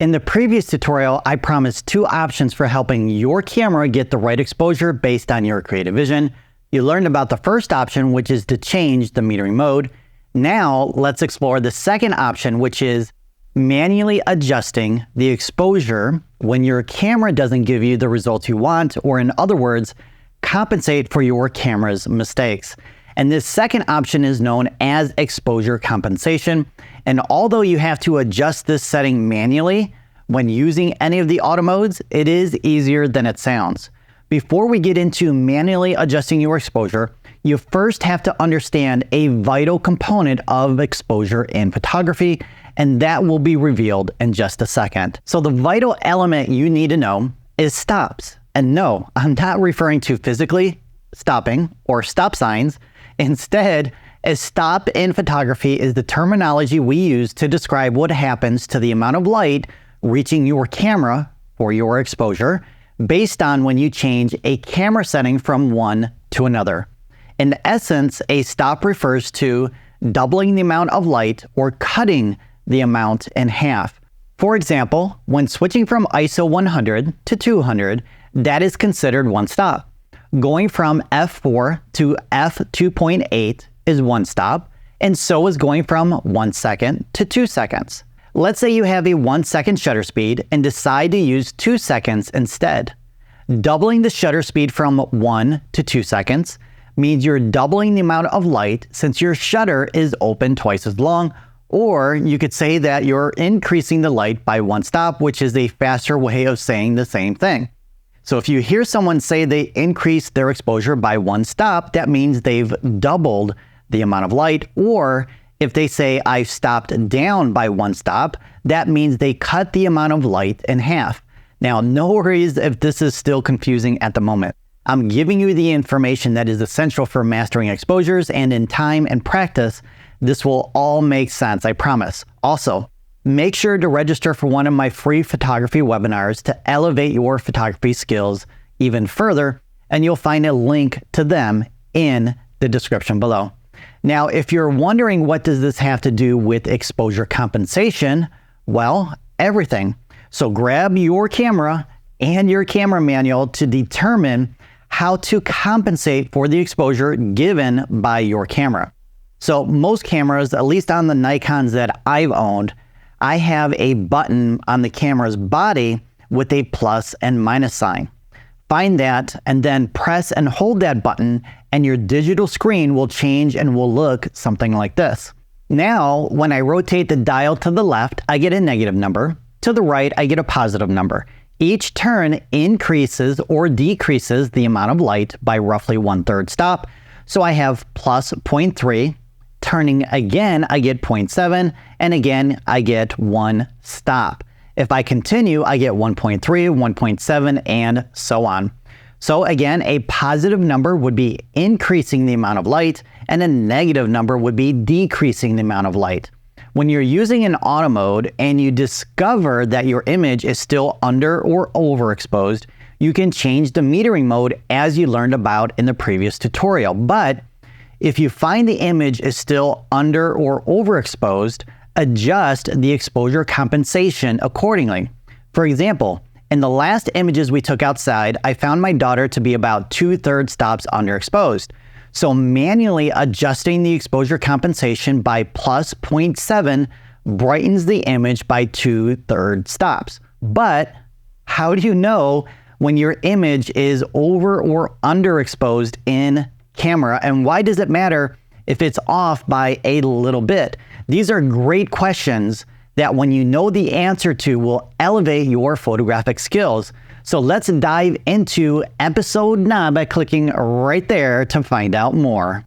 In the previous tutorial, I promised 2 options for helping your camera get the right exposure based on your creative vision. You learned about the first option, which is to change the metering mode. Now, let's explore the second option, which is manually adjusting the exposure when your camera doesn't give you the results you want, or in other words, compensate for your camera's mistakes. And this second option is known as exposure compensation. And although you have to adjust this setting manually when using any of the auto modes, it is easier than it sounds. Before we get into manually adjusting your exposure, you first have to understand a vital component of exposure in photography, and that will be revealed in just a second. So the vital element you need to know is stops. And no, I'm not referring to physically stopping or stop signs. Instead, a stop in photography is the terminology we use to describe what happens to the amount of light reaching your camera for your exposure based on when you change a camera setting from one to another. In essence, a stop refers to doubling the amount of light or cutting the amount in half. For example, when switching from ISO 100 to 200, that is considered one stop. Going from f4 to f2.8 is one stop, and so is going from 1 second to 2 seconds. Let's say you have a 1 second shutter speed and decide to use 2 seconds instead. Doubling the shutter speed from 1 to 2 seconds means you're doubling the amount of light since your shutter is open twice as long, or you could say that you're increasing the light by 1 stop, which is a faster way of saying the same thing. So if you hear someone say they increased their exposure by 1 stop, that means they've doubled the amount of light. Or if they say I've stopped down by 1 stop, that means they cut the amount of light in half. Now, no worries if this is still confusing at the moment. I'm giving you the information that is essential for mastering exposures, and in time and practice, this will all make sense, I promise. Also, make sure to register for one of my free photography webinars to elevate your photography skills even further, and you'll find a link to them in the description below. Now, if you're wondering what does this have to do with exposure compensation, well, everything. So grab your camera and your camera manual to determine how to compensate for the exposure given by your camera. So most cameras, at least on the Nikons that I've owned, I have a button on the camera's body with a plus and minus sign. Find that and then press and hold that button, and your digital screen will change and will look something like this. Now, when I rotate the dial to the left, I get a negative number. To the right, I get a positive number. Each turn increases or decreases the amount of light by roughly 1/3 stop. So I have plus 0.3. Turning again, I get 0.7, and again, I get 1 stop. If I continue, I get 1.3, 1.7, and so on. So again, a positive number would be increasing the amount of light, and a negative number would be decreasing the amount of light. When you're using an auto mode and you discover that your image is still under or overexposed, you can change the metering mode as you learned about in the previous tutorial. But if you find the image is still under or overexposed, adjust the exposure compensation accordingly. For example, in the last images we took outside, I found my daughter to be about 2/3 stops underexposed. So manually adjusting the exposure compensation by plus 0.7 brightens the image by 2/3 stops. But how do you know when your image is over or underexposed in camera, and why does it matter if it's off by a little bit? These are great questions that when you know the answer to will elevate your photographic skills. So let's dive into episode 9 by clicking right there to find out more.